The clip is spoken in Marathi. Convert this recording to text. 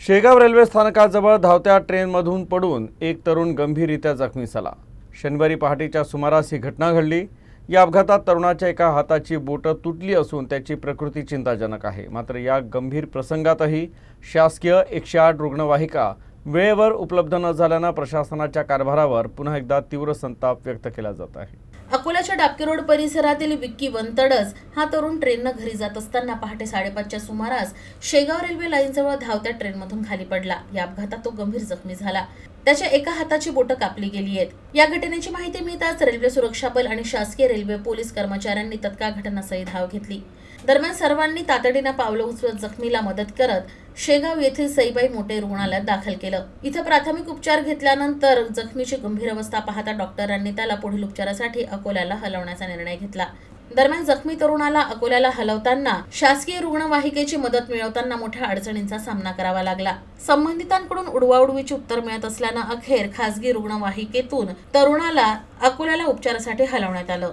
शेगाव रेल्वे स्थानकाजवळ धावत्या ट्रेनमधून पडून एक तरुण गंभीररीत्या जखमी झाला। शनिवारी पहाटेच्या सुमारास ही घटना घडली। या अपघातात तरुणाच्या एका हाताची बोटं तुटली असून त्याची प्रकृती चिंताजनक आहे। मात्र या गंभीर प्रसंगातही शासकीय 108 रुग्णवाहिका वेळेवर उपलब्ध न झाल्याने प्रशासनाच्या कारभारावर पुन्हा एकदा तीव्र संताप व्यक्त केला जात आहे। अकोल्याच्या डाबके रोड परिसरातील विक्की वंतडस हा तरुण ट्रेननं घरी जात असताना पहाटे 5:30च्या सुमारास शेगाव रेल्वे लाईनजवळ धावत्या ट्रेनमधून खाली पडला। या अपघातात तो गंभीर जखमी झाला। त्याच्या एका हाताची बोटं कापली गेली आहेत। या घटनेची माहिती मिळताच रेल्वे सुरक्षा बल आणि शासकीय रेल्वे पोलीस कर्मचाऱ्यांनी तत्काळ घटनास्थळी धाव घेतली। दरम्यान सर्वांनी तातडीने पावलं उचलत जखमीला मदत करत शेगाव येथील सईबाई मोटे रुग्णालयात दाखल केलं। इथं प्राथमिक उपचार घेतल्यानंतर जखमीची गंभीर अवस्था पाहता डॉक्टरांनी त्याला पुढील उपचारासाठी अकोल्याला हलवण्याचा निर्णय घेतला। दरम्यान जखमी तरुणाला अकोल्याला हलवताना शासकीय रुग्णवाहिकेची मदत मिळवताना मोठ्या अडचणींचा सामना करावा लागला। संबंधितांकडून उडवाउडवीची उत्तर मिळत असल्यानं अखेर खासगी रुग्णवाहिकेतून तरुणाला अकोल्याला उपचारासाठी हलवण्यात आलं।